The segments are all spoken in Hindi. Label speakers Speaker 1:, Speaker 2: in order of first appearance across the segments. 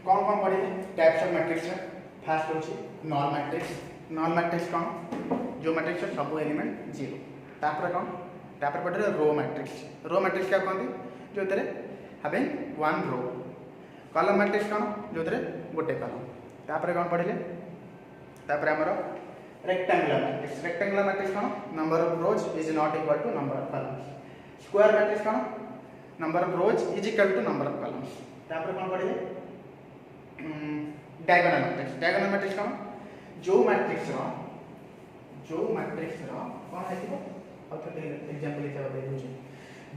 Speaker 1: कौन कौन पढ़े टाइप्स ऑफ मैट्रिक्स फास्ट होची नॉन मैट्रिक्स कौन जो मैट्रिक्स सब एलिमेंट जीरो तापर कौन तापर पढ़े रो मैट्रिक्स क्या कहते जो having one row column matrix कौन जो गोटे कॉलम तापर कौन पढ़े तापर आमर रेक्टेंगुलर मैट्रिक्स कौन number of rows is not equal to number of columns square matrix कौन number of rows is equal to number of columns तापर कौन पढ़े डायगोनल मैट्रिक्स कौन जो मैट्रिक्स रो कौन है और तो एग्जांपल हिसाब दे दूँ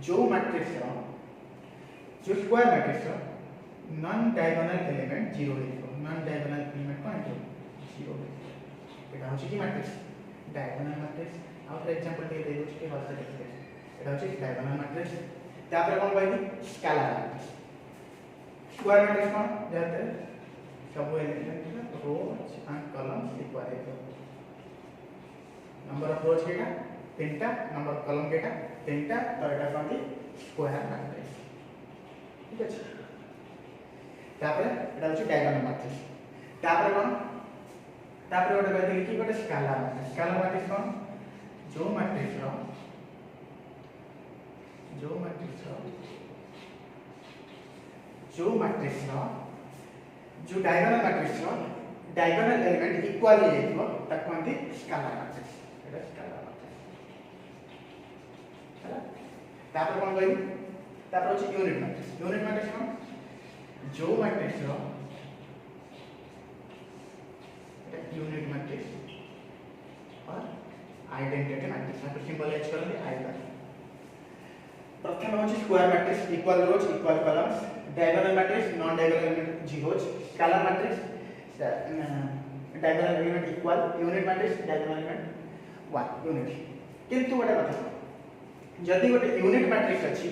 Speaker 1: जो मैट्रिक्स रो जो स्क्वायर मैट्रिक्स रो non diagonal element zero non diagonal element कौन जीरो এটা হচ্ছে কি ম্যাট্রিক্স ডায়াগোনাল ম্যাট্রিক্স আর एग्जांपल দিয়ে দেই হচ্ছে কি ভাষা লিখতে এটা হচ্ছে ডায়াগোনাল ম্যাট্রিক্স তারপরে কোন পাইবি স্কেলার ম্যাট্রিক্স স্কয়ার ম্যাট্রিক্স কোন যাতে সব element row and columns equal है नंबर ऑफ रोज केटा तीनटा नंबर ऑफ कॉलम केटा तीनटा तो एटा कोन स्क्वायर मैट्रिक्स ठीक है तापर एटा हচ্ছে डायगोनल मैट्रिक्स तापर कोन तापर गोटे कहते कि गोटे स्केलर मैट्रिक्स कौन जो मैट्रिक्स रो जो डायगोनल मैट्रिक्स रो डायगोनल एलिमेंट इक्वल हे जेतो ताको कहते स्केलर मैट्रिक्स एटा स्केलर मैट्रिक्स हैला तापर कोन कहबी तापर होची यूनिट मैट्रिक्स कौन जो मैट्रिक्स रो यूनिट मैट्रिक्स और आइडेंटिटी मैट्रिक्स यहाँ पर सिंबलाइज करते आई का प्रथम होची square matrix equal rows equal columns diagonal matrix non diagonal element zeros scalar matrix diagonal element equal unit matrix diagonal element 1 unit किंतु गोटे कथा जदि गोटे यूनिट मैट्रिक्स अछि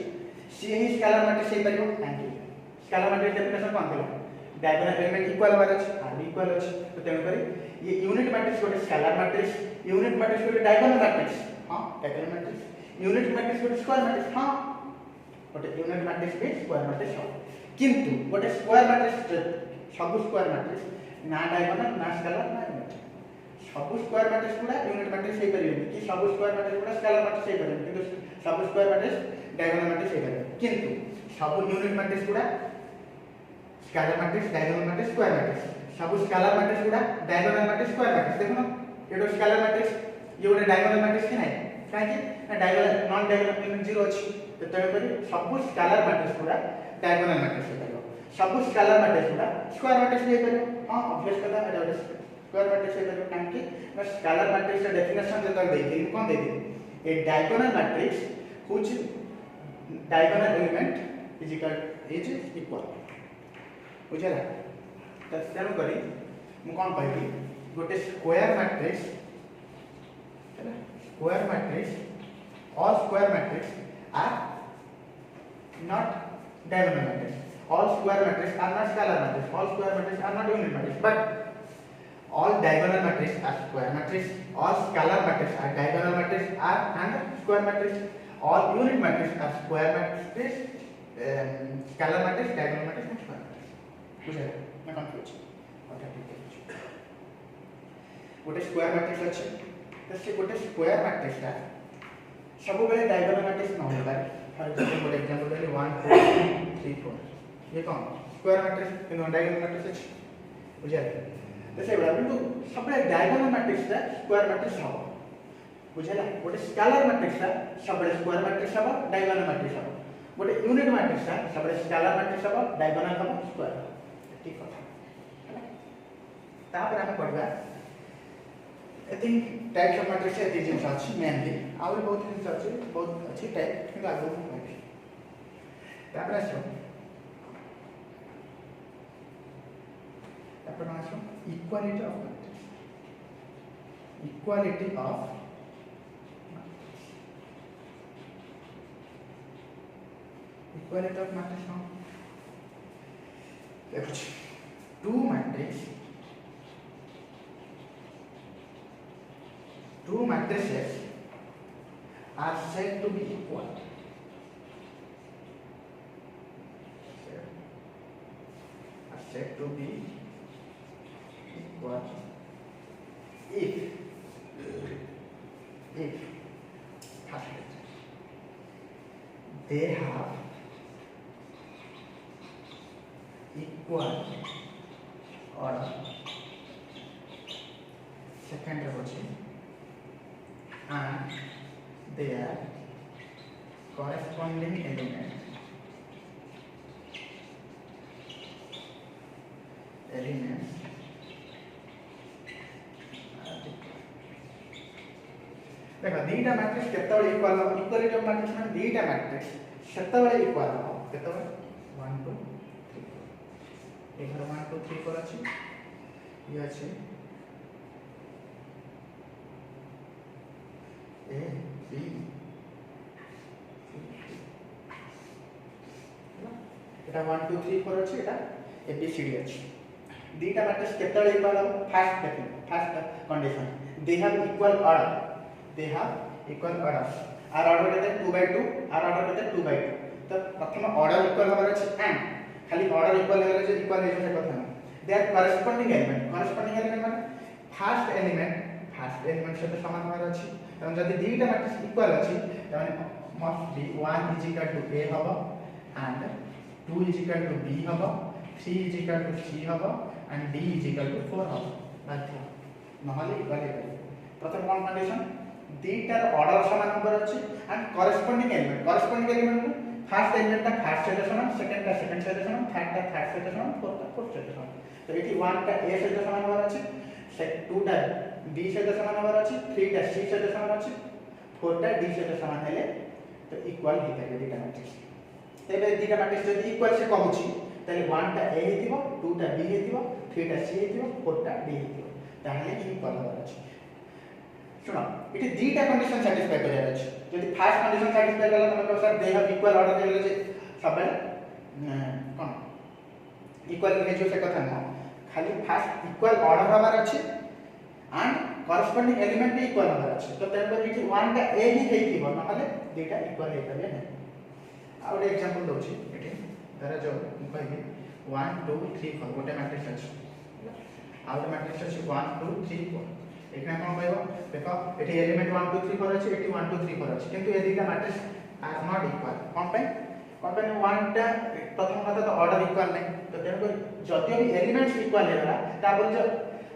Speaker 1: सी ही स्केलर मैट्रिक्स हे परियो काहे स्केलर मैट्रिक्स डेफिनेशन कोन थिला डायगोनल एलिमेंट इक्वल होबार अछि आर इक्वल अछि तो तेन करी ये यूनिट मैट्रिक्स गोटे स्केलर मैट्रिक्स यूनिट मैट्रिक्स गोटे डायगोनल मैट्रिक्स हां डायगोनल मैट्रिक्स यूनिट मैट्रिक्स गोटे स्क्वायर मैट्रिक्स हां गोटे यूनिट मैट्रिक्स भी स्क्वायर मैट्रिक्स हो किंतु गोटे स्क्वायर मैट्रिक्स सब स्क्वायर मैट्रिक्स ना डायगोनल ना स्केलर ना यूनिट सब स्क्वायर मैट्रिक्स गुडा यूनिट मैट्रिक्स हे परियो कि सब स्क्वायर मैट्रिक्स गुडा स्केलर मैट्रिक्स हे परियो किंतु सब स्क्वायर मैट्रिक्स डायगोनल मैट्रिक्स हे परियो किंतु सब यूनिट मैट्रिक्स गुडा scalar matrix diagonal matrix square matrix सब स्केलर मैट्रिक्स गुडा डायगोनल मैट्रिक्स स्क्वायर मैट्रिक्स देखो एडो स्केलर मैट्रिक्स ये गोटे डायगोनल मैट्रिक्स कि नै काहे कि diagonal non diagonal element zero अछि तो तेरे करी सब स्केलर मैट्रिक्स गुडा डायगोनल मैट्रिक्स हे परियो सब स्केलर मैट्रिक्स गुडा स्क्वायर मैट्रिक्स हे परियो हां ऑब्वियस कथा एडो स्क्वायर मैट्रिक्स हे परियो काहे कि स्केलर मैट्रिक्स का डेफिनेशन जे तक देथि कोन देथि a diagonal matrix which diagonal element is equal बुझला तो तेणु करी मु कौन कहबी गोटे square matrix all square matrix are not diagonal matrix all square matrix are not scalar matrix all square matrix are not unit matrix but all diagonal matrix are square matrix all scalar matrix are diagonal matrix are and square matrix all unit matrix are square matrix scalar matrix diagonal matrix and square matrix बुझे मैं कंफ्यूज ओके ठीक है गोटे स्क्वायर मैट्रिक्स अछि तो से गोटे स्क्वायर मैट्रिक्स का सब बेले डायगोनल मैट्रिक्स न होबा फॉर एग्जांपल गोटे एग्जांपल देली 1 4 3 4 ये कौन स्क्वायर मैट्रिक्स इन डायगोनल मैट्रिक्स अछि बुझे तो से बड़ा बिंदु सब बेले डायगोनल मैट्रिक्स का स्क्वायर मैट्रिक्स हो बुझेला गोटे स्केलर मैट्रिक्स का सब बेले स्क्वायर मैट्रिक्स हो डायगोनल मैट्रिक्स हो गोटे यूनिट मैट्रिक्स का सब बेले स्केलर मैट्रिक्स हो डायगोनल हो स्क्वायर ठीक कथा तापर हम पढ़बा I think types of matrix एति जिंस अछि मेनली आउर बहुत जिंस अछि बहुत अच्छी टाइप कि लागू होय तापर आसो तापर आसो equality of matrix equality of matrix देखो two matrices are said to be equal. Are said to be equal if first they have equal order, second होची and their corresponding elements देखो दीटा मैट्रिक्स केतबेले इक्वल इक्वालिटी ऑफ मैट्रिक्स में दीटा मैट्रिक्स सेतबेले इक्वल हो केतबेले 1 2 3 4 एघर 1 2 3 4 अछि ये अछि ए बी एटा 1 2 3 4 अछि एटा ए बी सी डी अछि दीटा मैट्रिक्स केतबेले इक्वल हो फर्स्ट देखिन first condition they have equal order or order केते 2 by 2 आर ऑर्डर केते 2 by 2 तो प्रथम ऑर्डर इक्वल होबार अछि एंड खाली ऑर्डर इक्वल हेले जे इक्वल हे से कथा ना दे आर करेस्पोंडिंग एलिमेंट माने फर्स्ट एलिमेंट से तो समान होबार अछि तब जदी दीटा मैट्रिक्स इक्वल अछि तने must be 1 is equal to a हबो and 2 is equal to b हबो 3 इज इक्वल टू c हबो and d is equal to 4 हबो बाध्य नहले इक्वल हे प्रथम कोन कंडीशन दीटार ऑर्डर समान नंबर अछि and corresponding element first element ता फर्स्ट सेट समान सेकंड ता सेकंड सेट समान थर्ड ता थर्ड सेट समान फोर्थ ता फोर्थ सेट समान तो एटी 1 ता a सेट समान होबार अछि 2 ता b सेट समान होबार अछि 3 ता c सेट समान अछि 4 ता d सेट समान हेले तो इक्वल हे पाइबे दीटा मैट्रिक्स तेबे दीटा मैट्रिक्स जदी इक्वल से कहूची तले 1 ता a हेतिबो 2 ता b हेतिबो 3 ता c हेतिबो 4 ता d हेतिबो ताहले इक्वल होबार अछि सुनो इटी दीटा कंडीशन सैटिस्फाई कर जाय अछि यदि फर्स्ट कंडीशन सैटिस्फाई करला तमे कहब sir they have equal order देले जे सबे कोन इक्वल हे जो से कथा न खाली फर्स्ट इक्वल ऑर्डर हबार अछि एंड करेस्पोंडिंग एलिमेंट भी इक्वल हबार अछि तो तेन पर इटी 1 टा a ही हेतिबो नहले दीटा इक्वल हे पाबे नै आ ओटे एग्जांपल दोछि इटी धरा जो कहबी 1 2 3 4 गोटे मैट्रिक्स अछि आ ओटे मैट्रिक्स अछि 1 2 3 4 एकना कोन कहबो देखो एठी एलिमेंट 1 2 3 4 अछि एठी 1 2 3 4 अछि किंतु ए दीटा मैट्रिक्स आर नॉट इक्वल कोन पे 1 टा प्रथम कथा तो ऑर्डर इक्वल नै तो तेन को जति भी एलिमेंट्स इक्वल हेला ता बोल जो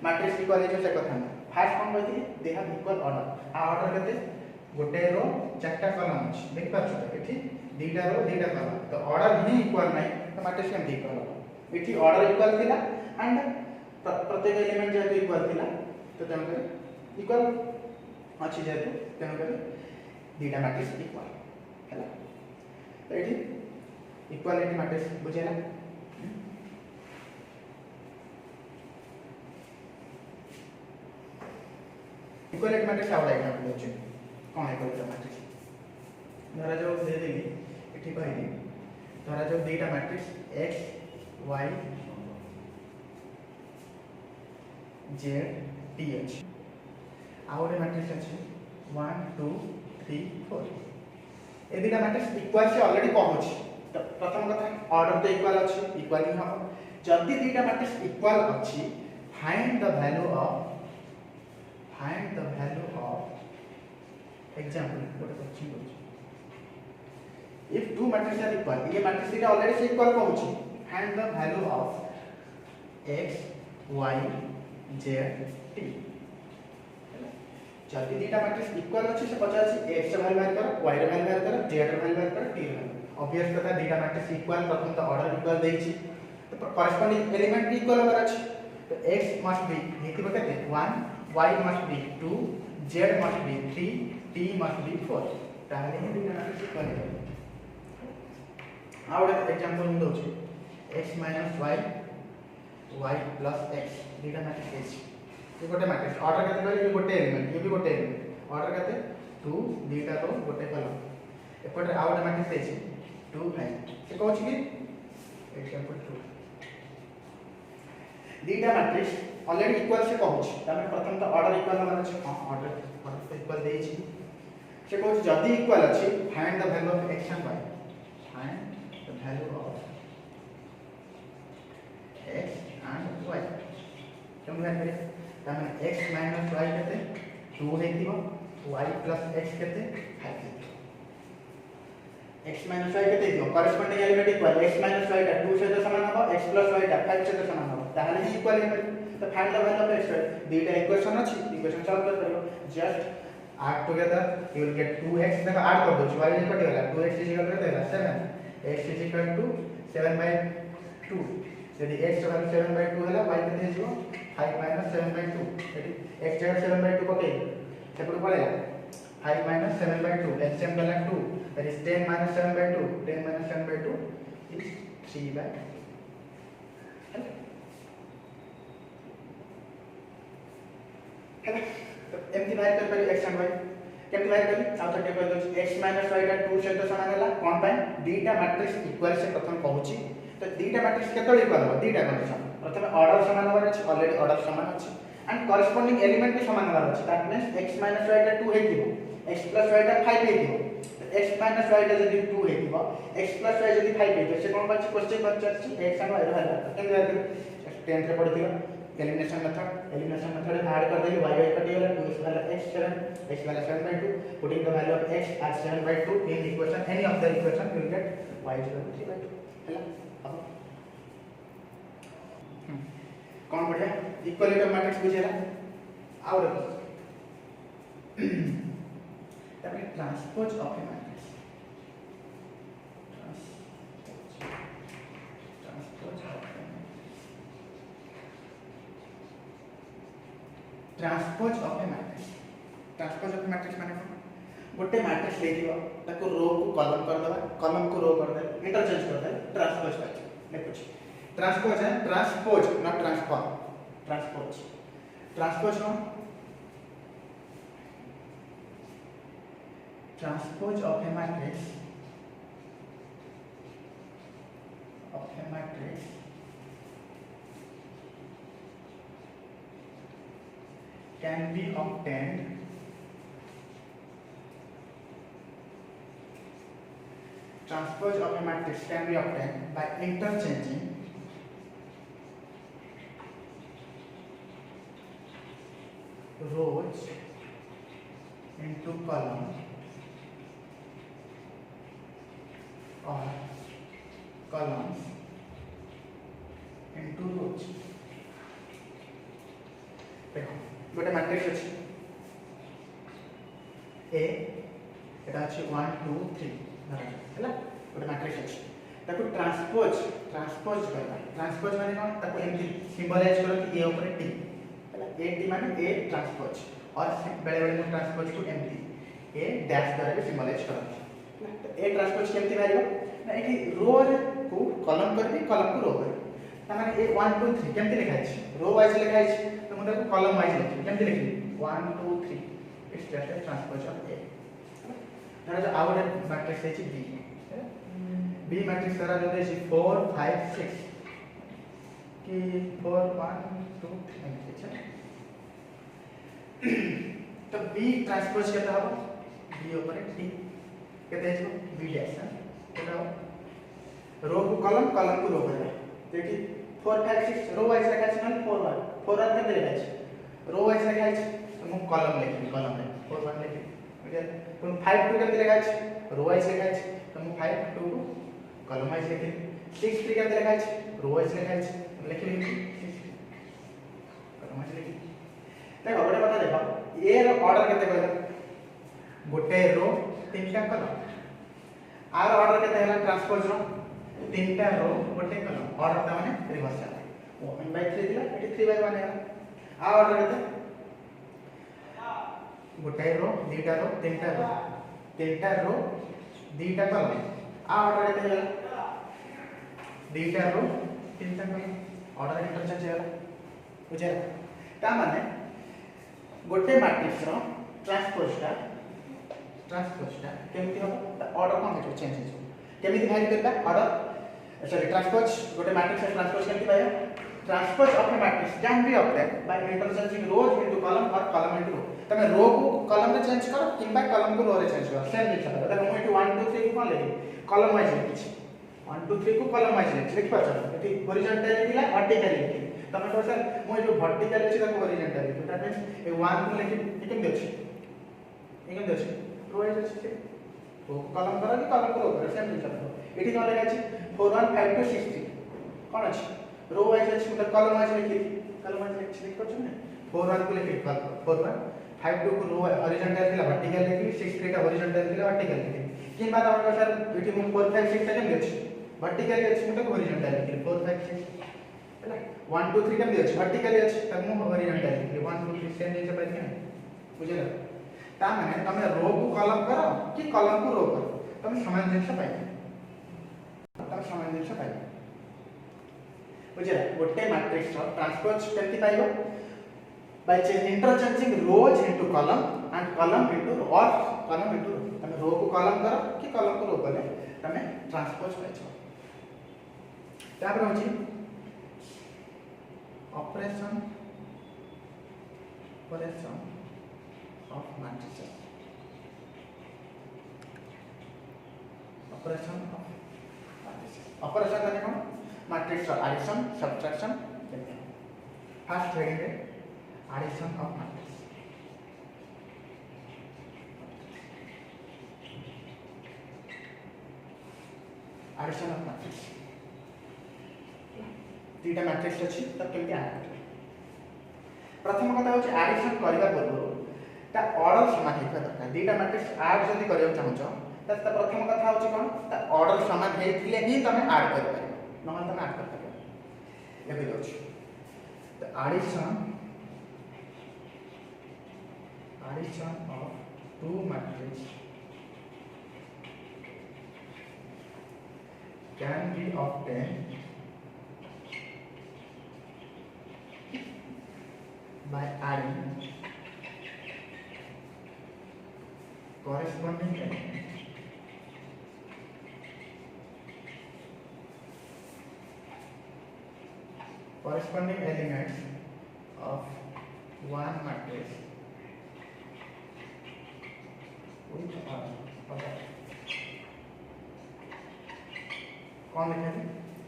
Speaker 1: मैट्रिक्स इक्वल हे जो से कथा नै फर्स्ट कोन कहथि दे हैव इक्वल ऑर्डर आ ऑर्डर केते गोटे रो चारटा कॉलम अछि देख पाछो एठी दीटा रो दीटा कॉलम तो ऑर्डर ही इक्वल नै तो मैट्रिक्स केम इक्वल हो एठी ऑर्डर इक्वल थिला एंड प्रत्येक एलिमेंट जे इक्वल थिला तो तेन करे इक्वल अछि जेतु तेन करे दीटा मैट्रिक्स इक्वल हैला तो एठी इक्वालिटी मैट्रिक्स बुझेला इक्वालिटी मैट्रिक्स आवडा एग्जांपल होचे कोन इक्वालिटी मैट्रिक्स धरा जो दे देली एठी कहली धरा जो दीटा matrix x y z t h आउरे मैट्रिक्स अछि 1 2 3 4 ए दीटा मैट्रिक्स इक्वल से ऑलरेडी कहूची तो प्रथम कथा ऑर्डर तो इक्वल अछि इक्वल ही हम जदी दीटा मैट्रिक्स इक्वल अछि find the value of example what question होची if two matrices are equal ये मैट्रिक्स दीटा ऑलरेडी से इक्वल कहूची find the value of x y z t जदी दीटा मैट्रिक्स इक्वल अछि से पचा अछि x रे वैल्यू बाहर करो y रे वैल्यू बाहर करो z रे वैल्यू बाहर करो t रे ऑब्वियस कथा दीटा मैट्रिक्स इक्वल प्रथम तो ऑर्डर इक्वल देछि तो करेस्पोंडिंग एलिमेंट भी इक्वल होबार अछि तो x मस्ट बी हेति बकते 1 y must be 2 z must be 3 t must be 4 ताहले ही दीटा मैट्रिक्स इक्वल हे आउट एग्जांपल में दोछि x - y y + x दीटा मैट्रिक्स h ये गोटे मैट्रिक्स ऑर्डर केते कहले ये गोटे एलिमेंट ये भी गोटे एलिमेंट ऑर्डर केते 2 दीटा रो गोटे कॉलम एपटे आउट मैट्रिक्स देछि 2 5 से कहू छी कि एग्जांपल 2 दीटा मैट्रिक्स ऑलरेडी इक्वल से कहू छी तमे प्रथम तो ऑर्डर इक्वल होबार अछि हां ऑर्डर इक्वल देछि से कहू छी जदी इक्वल अछि find the value of x and y find the value of x केमति बाहर करिया तामे x - y केते 2 हेतिबो y + x केते 5 हेतिबो x - y केते हेतिबो corresponding element equal x - y टा 2 सहित समान हबो x + y टा 5 सहित समान हबो ताहाले ही इक्वल हे तो find the value of x दुईटा इक्वेशन अछि इक्वेशन सॉल्व कर करियो just add together you will get 2x देखो ऐड कर दो y इक्वल होला 2x देला 7 x 7/2 यदि x वैल्यू 7/2 होला y केते हिजो 5 - 7/2 यदि x जगह 7/2 पके सेपड़ पड़ेगा 5 - 7/2 LCM वाला 2 that is 10 - 7/2 10 - 7/2 is 3/2 है तो एमती बाहर कर पारी x and y केमती बाहर करी आउ तो टेबल दो x - y टा 2 सहित समान होला कोन पाई दीटा मैट्रिक्स इक्वल से प्रथम कहूची तो दीटा मैट्रिक्स केतल इक्वल हो दीटा कंडीशन प्रथम ऑर्डर समान होबार अछि ऑलरेडी ऑर्डर समान अछि एंड करेस्पोंडिंग एलिमेंट भी समान होबार अछि दैट मींस x - y टा 2 हेतिबो x + y टा 5 हेतिबो तो x - y टा जदि 2 हेतिबो x + y जदि 5 हेतिबो से कोन पाछि क्वेश्चन पचाछि x and y रो हैला केमती बाहर करी 10th रे पढिथिला एलिमिनेशन मेथड ऐड कर देली y कटि गेला 2x वाला x वाला 7/2 putting the value of x as 7/2 in equation any of the equation you will get y is equal to 3/2 हैला अब कौन बढ़िया इक्वालिटी ऑफ मैट्रिक्स बुझेला और तापर transpose of a matrix transpose of a matrix माने गोटे मैट्रिक्स ले दियो ताको रो को कॉलम कर देबा कॉलम को रो कर दे इंटरचेंज कर दे ट्रांसपोज कर देखो ट्रांसपोज है transpose not transform transpose no transpose of a matrix can be obtained transpose of a matrix can be obtained by interchanging rows into columns or columns into rows देखो गोटे मैट्रिक्स अछि ए एटा अछि 1 2 3 हैला गोटे मैट्रिक्स अछि ताको ट्रांसपोज माने कोन ताको एमती सिंबलाइज करो कि ए ऊपर टी हैला ए टी माने ए ट्रांसपोज और बेले बेले ट्रांसपोज को एमती ए डैश द्वारा भी सिंबलाइज करो तो ए ट्रांसपोज केमती बारियो ना एठी रो को कॉलम करबी कॉलम को रो करबी ता माने ए 1 2 3 केमती लिखा अछि रो वाइज लिखा अछि तो मुझे कॉलम वाइज लिखी केमती लिखी 1 2 3 it's just a transpose of A धरा जो आउट मैट्रिक्स है B मैट्रिक्स धरा जो है 4 5 6 कि 4 1 2 3 ठीक है तो B ट्रांसपोज केता हो B ऊपर T केते है B डैश केता हो रो को कॉलम कॉलम को रो करबा देखि 4 5 6 रो वाइज लिखा छै 4 1 4 1 केते लिखा छै रो वाइज लिखा छै तो हम कॉलम लिखी कॉलम में 4 1 लिखी बुझे तो 5 2 केते लिखा छै रो वाइज लिखा छै तो हम 5 2 कॉलम वाइज लिखी 6 3 केते लिखा छै रो वाइज लिखा छै हम लिखी कॉलम वाइज लिखी देखो गोटे बात देखो ए रो ऑर्डर केते कहला गोटे रो तीनटा कॉलम आर ऑर्डर केते हैला ट्रांसपोज रो तीनटा रो गोटे कॉलम ऑर्डर ता माने रिवर्स है 1/3 दिला एटी 3/1 है आ ऑर्डर केते गोटे रो तीनटा रो तीनटा कॉलम आ ऑर्डर केते हैला तीनटा रो तीनटा कॉलम ऑर्डर इंटरचेंज है बुझे ता माने गोटे मैट्रिक्स रो ट्रांसपोज ता केमति हो ऑर्डर कोन के चेंज हो केमति वैल्यू करबा ऑर्डर सॉरी ट्रांसपोज गोटे मैट्रिक्स से ट्रांसपोज केमति पाया transpose of a matrix can be obtain by interchanging rose into column और कॉलम इनटू रो तमे रो को कॉलम रे चेंज करो किंबा कॉलम को रो रे चेंज करो सेम लिखा देखो मैं 1 2 3 कोन लेबी कॉलम वाइज लिखी 1 2 3 को कॉलम वाइज लिख पाछ एटी हॉरिजॉन्टल लिखला वर्टिकल लिखि तमे तो सर मो जो वर्टिकल अछि ताको हॉरिजॉन्टल लिखि दैट मींस ए 1 को लिखि केम अछि केम अछि रो वाइज अछि तो कॉलम करा कि कॉलम रो करा सेम लिख एटी न लेखा अछि 4 1 5 2 6 3 कोन अछि रो वाइज अछि मतलब कॉलम वाइज लिखि कॉलम वाइज लिख पाछ ने 4 1 को लिखि 4 1 5 2 को रो हॉरिजॉन्टल लिखला वर्टिकल लिखि 6 3 का हॉरिजॉन्टल लिखला वर्टिकल लिखि किन बात हमर सर एटी मु 4 5 6 7 अछि वर्टिकल अछि मतलब हॉरिजॉन्टल लिखि 4 5 6 हैला 1 2 3 केम अछि वर्टिकल अछि तब मु हॉरिजॉन्टल लिखि 1 2 3 सेम जैसे पाइ के बुझिला ता माने तमे रो को कॉलम करो कि कॉलम को रो करो तमे समान जिनिस पाइ तमे समान जिनिस पाइ बुझिला गोटे मैट्रिक्स रो ट्रांसपोज केमति पाइबो by interchanging rows into column and column into row or column into row तमे रो को कॉलम करो कि कॉलम को रो कले तमे ट्रांसपोज पाइछो तापर होची operation of matrices operation of matrices operation माने कोन मैट्रिक्स रो एडिशन सब्ट्रैक्शन फर्स्ट हेडिंग रे addition of matrix addition of matrix तीटा मैट्रिक्स अछि त केमति ऐड करबे प्रथम कथा होछि एडिशन करबा पूर्व ता ऑर्डर समान हेबा दरकार तीटा मैट्रिक्स ऐड जदी करियो चाहछो त प्रथम कथा होछि कोन ता ऑर्डर समान हेथिले ही तमे ऐड कर परिबो नहल तमे ऐड कर परिबो एबे होछि त addition of two matrices can be obtained by adding corresponding elements of one matrix with other कौन लिखे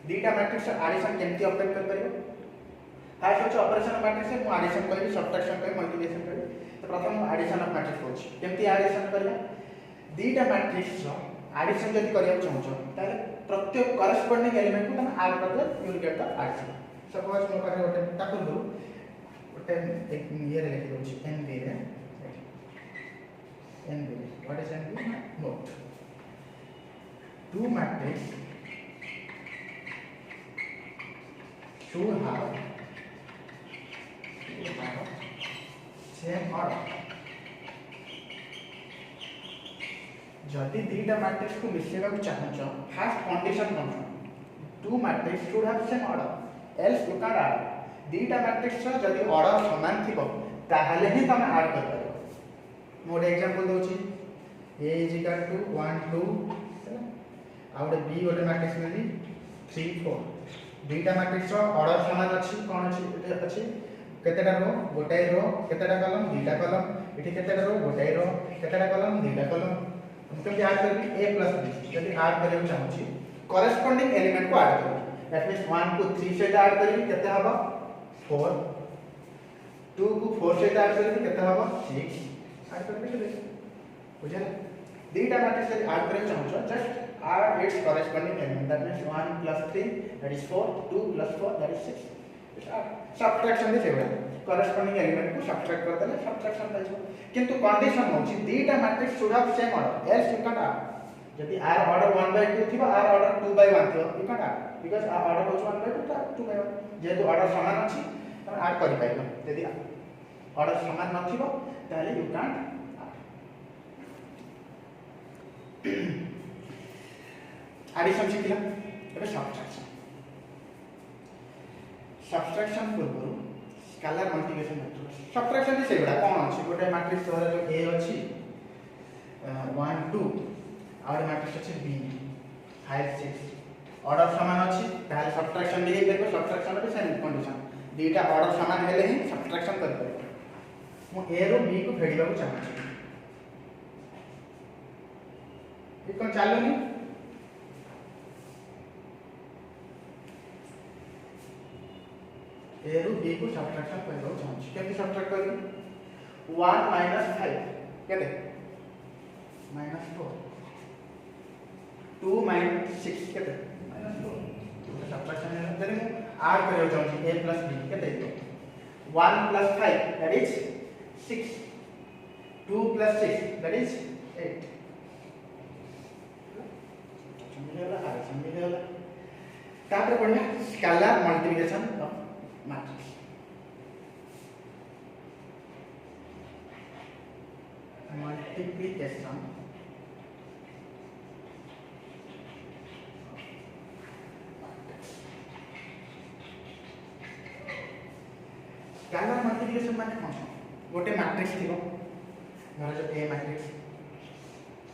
Speaker 1: दीटा मैट्रिक्स एडिशन केमती ऑपरेट कर परिबो फर्स्ट होछ ऑपरेशन ऑफ मैट्रिक्स मु एडिशन करबी सब्ट्रैक्शन करबी मल्टीप्लिकेशन करबी तो प्रथम एडिशन ऑफ मैट्रिक्स होछ केमती एडिशन करबा दीटा मैट्रिक्स रो एडिशन जदी करिया चाहछो ताले प्रत्येक करेस्पोंडिंग एलिमेंट को तमे ऐड कर दे you will get the addition suppose मो पाखे गोटे ताकु दु गोटे एक ये रे लिखि दोछि एनबी रे NB. What is NB? Note. Two matrices should have same order. जदि दीटा मैट्रिक्स को मिसेबा को चाहछो फर्स्ट कंडीशन कोन two matrix should have same order else you can add दीटा मैट्रिक्स रो जदि ऑर्डर समान थिबो ताहाले ही तमे ऐड कर मोड एग्जांपल दोछि a is equal to 1 2 आउटे b गोटे मैट्रिक्स में 3 4 दीटा मैट्रिक्स रो ऑर्डर समान अछि कोन अछि केतेटा रो गोटे रो केतेटा कॉलम दीटा कॉलम एठी केतेटा रो गोटे रो केतेटा कॉलम दीटा कॉलम हम केमति ऐड करबी a plus b यदि ऐड करबा चाहछि करेस्पोंडिंग एलिमेंट को ऐड करबी दैट मींस 1 को 3 से ऐड करबी केते हबो 4 2 को 4 से ऐड करबी केते हबो 6 ऐड करबे के बुझे दीटा मैट्रिक्स से ऐड करे चाहछो just add its corresponding element that means 1 plus 3 that is 4 2 plus 4 that is 6 subtraction दे सेबा corresponding element को subtract कर देले subtraction पाइछो किंतु कंडीशन होची दीटा matrix should have same order else you can add यदि r ऑर्डर 1/2 थिबा r ऑर्डर 2/1 थिबा you can add because r order होच 1/2 तो 2/1 जेतु ऑर्डर समान अछि त ऐड करि पाइबो यदि ऑर्डर समान नथिबो ताले यू कैन एडिशन शिखला एबे सब्ट्रैक्शन पूर्व स्केलर मल्टीप्लिकेशन मैट्रिक्स सब्ट्रैक्शन से सेबडा कोन अछि गोटे मैट्रिक्स तोरा जो a अछि 1 2 और मैट्रिक्स अछि b 5 6 ऑर्डर समान अछि ताले सब्ट्रैक्शन भी करबो सब्ट्रैक्शन भी सेम कंडीशन दीटा ऑर्डर समान हेले ही सब्ट्रैक्शन कर परबो मु a रो b को फेडिबा को चाहछि ये कोन चालुनी ए रु बी को सब्ट्रैक्शन करबो चाहूँ केमती सब्ट्रैक्ट करबो 1 माइनस 5 केते माइनस 4 2 माइनस 6 केते माइनस 4 सब्ट्रैक्शन जदि मु ऐड करबो चाहूँ a प्लस b केते 1 plus 5 that is 6 2 plus 6 that is 8 समझेला तापर पढ़िया scalar multiplication of matrix multiplication scalar multiplication माने कौन गोटे मैट्रिक्स थी धर जो ए मैट्रिक्स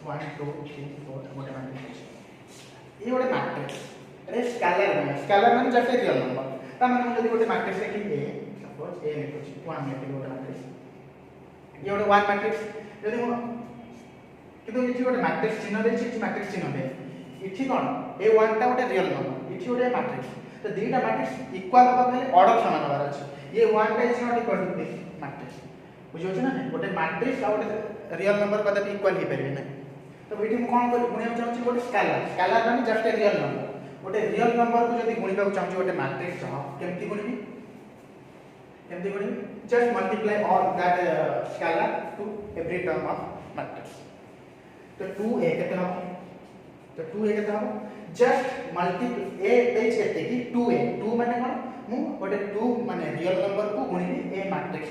Speaker 1: 1 2 3 4 गोटे मैट्रिक्स ये गोटे मैट्रिक्स अरे स्केलर माने जैसे रियल नंबर ता माने जदी गोटे मैट्रिक्स लिखि ए सपोज ए लिखुछि 1 लिखि गोटे मैट्रिक्स ये गोटे 1 मैट्रिक्स जदी मो किंतु इछि गोटे मैट्रिक्स चिन्ह देछि इछि मैट्रिक्स चिन्ह दे इछि कोन ए 1 ता गोटे रियल नंबर इछि गोटे मैट्रिक्स तो दीटा मैट्रिक्स इक्वल होबा पहले ऑर्डर समान होबार अछि ये 1 टा is not equal to this matrix बुझियो छ ना गोटे मैट्रिक्स आ गोटे रियल नंबर कदापि इक्वल ही परिबे ना तो एठी मु कोन कर गुणिया चाहूँ गोटे स्केलर माने जस्ट ए रियल नंबर गोटे रियल नंबर को जदी गुणिबा चाहूँ गोटे मैट्रिक्स केमती गुणिबी just multiply all that scalar to every term of matrix तो 2a केते हम तो 2a केते हम जस्ट मल्टीप्लाई a पेज केते कि 2a 2 माने कोन मु गोटे 2 माने रियल नंबर को गुणिबी a मैट्रिक्स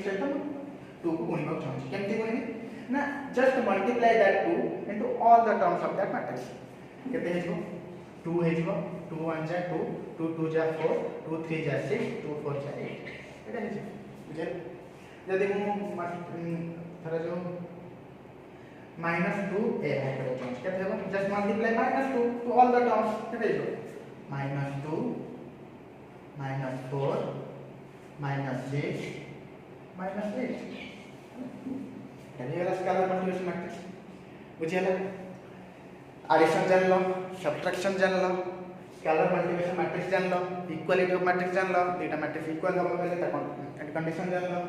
Speaker 1: सहित 2 को गुणिबा चाहूँ केमती गुणिबी ना just multiply that 2 into all the terms of that matrix केते हेजो 2 हेजो 2 1 जा 2 2 2 जा 4 2 3 जा 6 2 4 जा 8 एटा हेजो बुझे जदी मु थरा जो -2 a है करे चाहूँ केते हेबो just multiply -2 to all the terms केते हेजो -2 -4 -6 -8 ये स्केलर मल्टीप्लिकेशन मैट्रिक्स बुझियला एडिशन जान लो सब्ट्रैक्शन जान लो स्केलर मल्टीप्लिकेशन मैट्रिक्स जान लो इक्वालिटी ऑफ मैट्रिक्स जान लो डेटा मैट्रिक्स इक्वल होबा पहले ता कंडीशन जान लो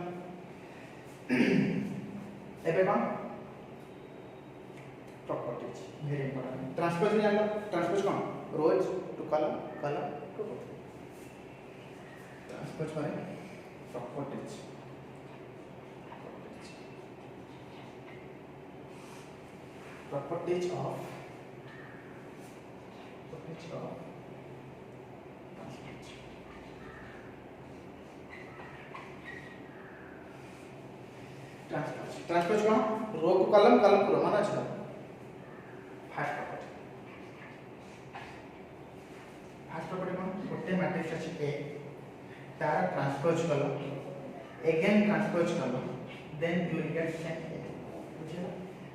Speaker 1: एबे कोन प्रॉपर्टीज वेरी इंपोर्टेंट ट्रांसपोज जान लो ट्रांसपोज कोन rows to column column to row transpose माने प्रॉपर्टीज properties of ट्रांसपोज कोन रो को कॉलम कॉलम को रो माने छै फर्स्ट प्रॉपर्टी कोन गोटे मैट्रिक्स अछि ए तार ट्रांसपोज कलो अगेन ट्रांसपोज कलो then you will get same A बुझियो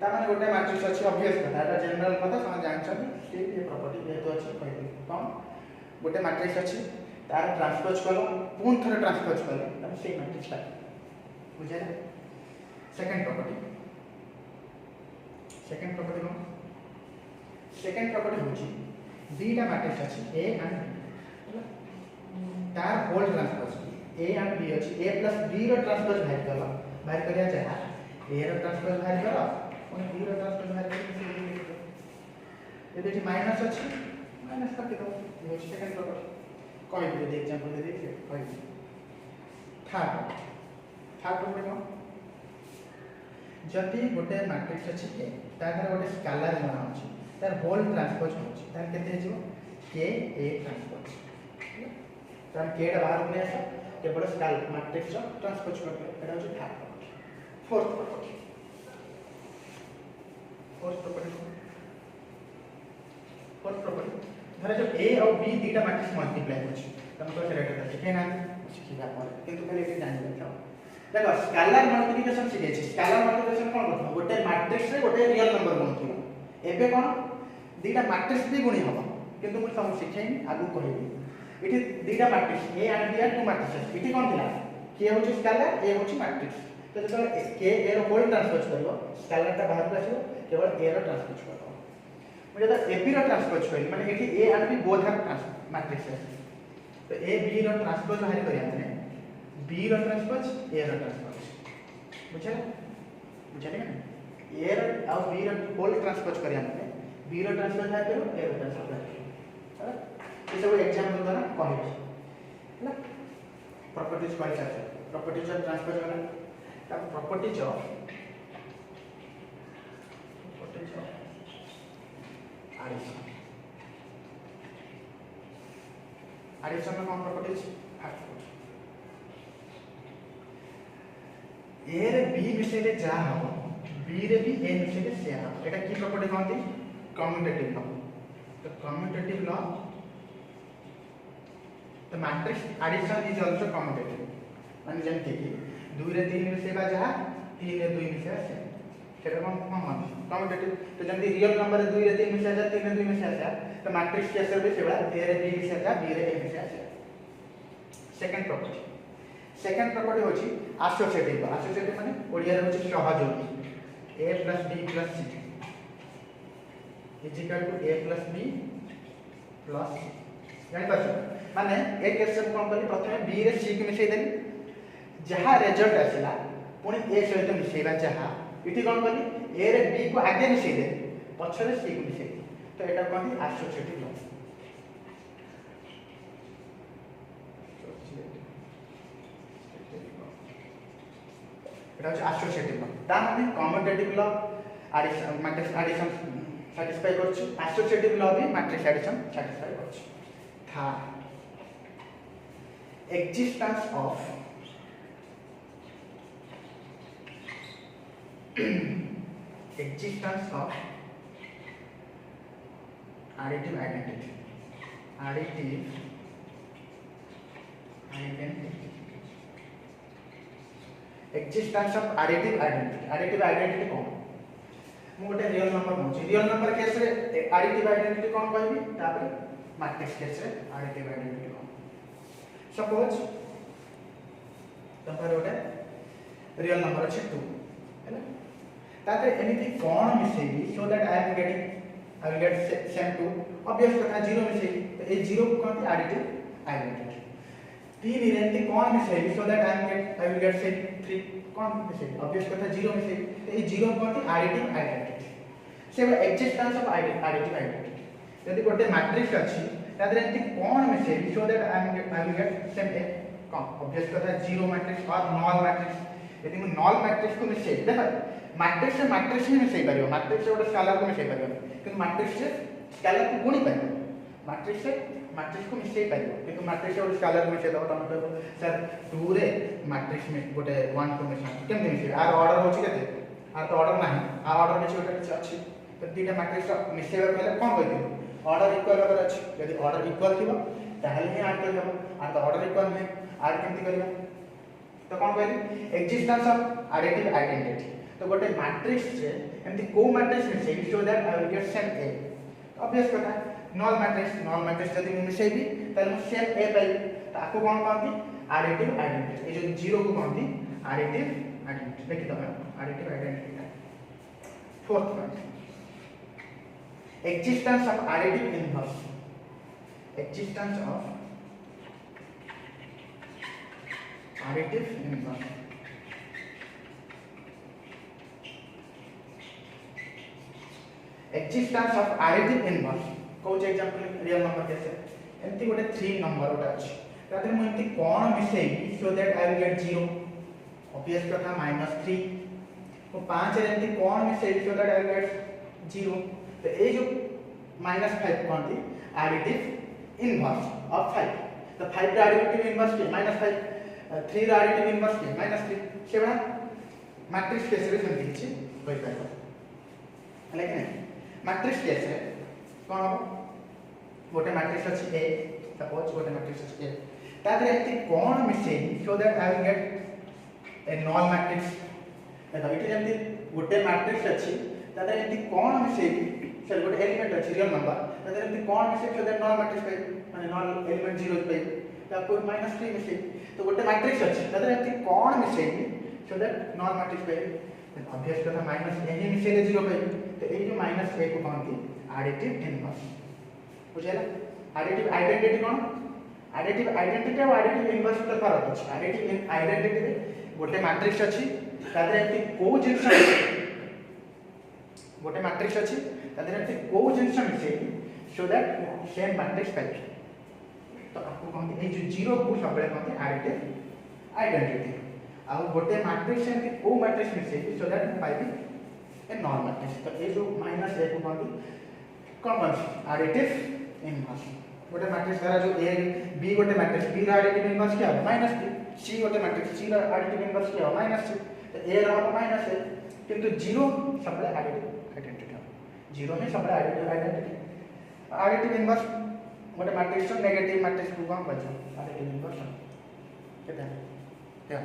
Speaker 1: ता माने गोटे मैट्रिक्स अछि ऑब्वियस कथा एटा जनरल कथा सम जान छ ठीक ये प्रॉपर्टी ये तो अछि कहली कोन गोटे मैट्रिक्स अछि तार ट्रांसपोज कलो पूर्ण थरे ट्रांसपोज कलो तब सेम मैट्रिक्स पा बुझिया सेकंड प्रॉपर्टी कोन सेकंड प्रॉपर्टी होछि दीटा मैट्रिक्स अछि a एंड b तार whole transpose a and b अछि a प्लस b रो ट्रांसपोज बाहर करिया चाहे a रो ट्रांसपोज बाहर करो और b रो ट्रांसपोज बाहर करिया ये देखि माइनस अछि माइनस काटि दो ये होछि सेकंड प्रॉपर्टी कोइ भी दे एग्जांपल दे दे कोइ थर्ड प्रॉपर्टी कोन जति गोटे मैट्रिक्स अछि a ताकर गोटे स्केलर मान अछि तार होल ट्रांसपोज होछि तार केते हिजो k a ट्रांसपोज तार k टा बाहर ने आसा केवल स्केलर मैट्रिक्स रो ट्रांसपोज करबे एटा होछि थर्ड प्रॉपर्टी फोर्थ प्रॉपर्टी धरे जो a और b दीटा मैट्रिक्स मल्टीप्लाई होछि तम तो सेलेक्ट कर ठीक है ना सिखिबा पर किंतु पहले एटी जानि लेछो देखो स्केलर मल्टीप्लिकेशन सिखे छी स्केलर मल्टीप्लिकेशन कोन करथो गोटे मैट्रिक्स रे गोटे रियल नंबर गुणथियो एबे कोन दीटा मैट्रिक्स भी गुणी हबो किंतु मु सब सिखेनी आगु कहिबी एठी दीटा matrix a and b two matrix एठी कोन दिला k होछि स्केलर a होछि मैट्रिक्स तो जब k a रो होल ट्रांसपोज करबो स्केलर ता बाहर आसीबो केवल a रो ट्रांसपोज करबो मुझे तो ab रो ट्रांसपोज कइली माने एठी a and b both are matrix तो ए बी रो ट्रांसपोज बाहर करिया माने बी रो ट्रांसपोज ए रो ट्रांसपोज बुझला बुझले ना ए रो आ बी रो होल ट्रांसपोज करिया माने बी रो ट्रांसपोज बाहर करो ए रो ट्रांसपोज बाहर करो ये सब एग्जांपल द्वारा कहबे हैला प्रॉपर्टीज कहि छै प्रॉपर्टीज ऑफ ट्रांसपोज वाला ता प्रॉपर्टीज ऑफ एडिशन में कौन प्रॉपर्टीज ए रे बी मिसेले जा हो बी रे भी ए मिसेले से हो एटा की प्रॉपर्टी कहंती कम्यूटेटिव लॉ तो कम्यूटेटिव लॉ तो matrix addition is also commutative माने जेंति कि 2 रे 3 मिसेबा जा 3 रे 2 मिसेबा से सेटा कौन कम्यूटेटिव तो जल्दी रियल नंबर 2 रे 3 मिसे जा 3 रे 2 मिसे जा तो मैट्रिक्स केस रे सेबा ए रे बी मिसे जा बी रे ए मिसे जा सेकंड प्रॉपर्टी होची एसोसिएटिव माने ओडिया रे होची सहयोगी a + b + c is equal to a + b + c जानि पाछ माने ए केस रे कोन करी प्रथमे b रे c के मिसै देली जहा रिजल्ट आसिला पुनी a सहित मिसैबा जहा इठी कोन करी a रे b को आगे मिसै दे पछरे c को मिसै तो एटा कोन एसोसिएटिव लॉ এটা হচ্ছে অ্যাসোসিয়েটিভ ল তার মানে commutative law addition matrix addition satisfy করছে অ্যাসোসিয়েটিভ ল भी ম্যাট্রিক্স এডিশন স্যাটিসফাই করছে third existence of additive identity existence of additive identity कौन मु गोटे रियल नंबर कहूँ रियल नंबर केस रे additive identity कौन कहबी तापर मैट्रिक्स केस रे additive identity कौन सपोज तपर गोटे रियल नंबर अछि 2 हैला ताते एनीथि कौन मिसेबी so that I will get same 2 obvious कथा 0 मिसेबी तो ए 0 को कहते additive identity 3 रे कौन मिसेबी so that I will get same 3 कौन मिसेबी ऑब्वियस कथा 0 मिसेबी तो ए 0 को कहते additive identity से एक्जिस्टेंस ऑफ additive identity यदि गोटे मैट्रिक्स अछि तादरे एंती कौन मिसेबी so that I will get same A कौन ऑब्वियस कथा 0 मैट्रिक्स और नल मैट्रिक्स यदि मु नल मैट्रिक्स को मिसे देखो मैट्रिक्स ही मिसे परियो मैट्रिक्स से गोटे स्केलर को मिसे परियो किंतु मैट्रिक्स से स्केलर को गुणी परियो मैट्रिक्स को मिसे परियो किंतु मैट्रिक्स से गोटे स्केलर को मिसे दबो तम कहबो सर 2 रे मैट्रिक्स में गोटे 1 को मिसे केमते मिसे आर ऑर्डर होची केते आर तो ऑर्डर नाही आ ऑर्डर में गोटे किछ अछि तो दीटा मैट्रिक्स मिसेबा पहले कोन कहथि ऑर्डर इक्वल होकर अछि यदि ऑर्डर इक्वल थिबो ताहले ही ऐड करबो आर तो ऑर्डर इक्वल नहीं ऐड केमति करबो तो कोन कहली एक्जिस्टेंस ऑफ एडिटिव आइडेंटिटी तो गोटे मैट्रिक्स से एमती को मैट्रिक्स मिसे so that I will get same A obvious कथा नल मैट्रिक्स यदि मु मिसेबी ताले मु सेम ए पाई ताको कोन कहती एडिटिव आइडेंटिटी ए जो 0 को कहती एडिटिव आइडेंटिटी देखि दबा additive identity fourth point existence of additive inverse existence of additive inverse existence of additive inverse कोच एग्जांपल रियल नंबर कैसे एंती गोटे 3 नंबर उटा अछि ताते मु एंती कोन मिसेबी so that I will get 0 obvious कथा -3 तो 5 रे एंती कोन मिसेबी so that I will get 0 तो ये जो -5 कहती एडिटिव इनवर्स ऑफ 5 तो 5 रा एडिटिव इनवर्स के -5 3 रा एडिटिव इनवर्स के -3 सेबा मैट्रिक्स केस रे सेमति छि होई परबो लेकिन मैट्रिक्स केस रे कोन हो गोटे मैट्रिक्स अछि A सपोज गोटे मैट्रिक्स अछि A तादरे एति कोन मिसे so that I will gate A non matrix देखो इति जेमति गोटे मैट्रिक्स अछि तादरे एति कोन मिसे सर गोटे एलिमेंट अछि रियल नंबर तादरे एति कोन मिसे सो दैट नॉन मैट्रिक्स पे माने नॉन एलिमेंट 0 पे ताको -3 मिसे तो गोटे मैट्रिक्स अछि तादरे एति कोन मिसे सो दैट नॉन मैट्रिक्स पे ऑब्वियस कथा -a ही मिसे 0 पे तो ए जो -a को कहती एडिटिव इनवर्स बुझेला एडिटिव आइडेंटिटी कोन एडिटिव आइडेंटिटी और एडिटिव इनवर्स तो फरक अछि। एडिटिव आइडेंटिटी रे गोटे मैट्रिक्स अछि तादरे एति को जिंस गोटे मैट्रिक्स अछि तादरे एति को जिंस मिसे सो दैट सेम मैट्रिक्स पाइ। तो आपको कहते ए जो जीरो को सबले कहते एडिटिव आइडेंटिटी आ गोटे मैट्रिक्स एति को मैट्रिक्स मिसे सो दैट पाइ ए नॉन मैट्रिक्स। तो ए जो माइनस ए को कहते कौन एडिटिव इनवर्स। गोटे मैट्रिक्स द्वारा जो ए बी गोटे मैट्रिक्स बी रा एडिटिव इनवर्स क्या हो माइनस बी, सी गोटे मैट्रिक्स सी रा एडिटिव इनवर्स क्या हो माइनस सी। तो ए रा माइनस ए किंतु जीरो सबले एडिटिव आइडेंटिटी हो, जीरो में सबले एडिटिव आइडेंटिटी। एडिटिव इनवर्स गोटे मैट्रिक्स नेगेटिव मैट्रिक्स को कौन बचो एडिटिव इनवर्स केते क्या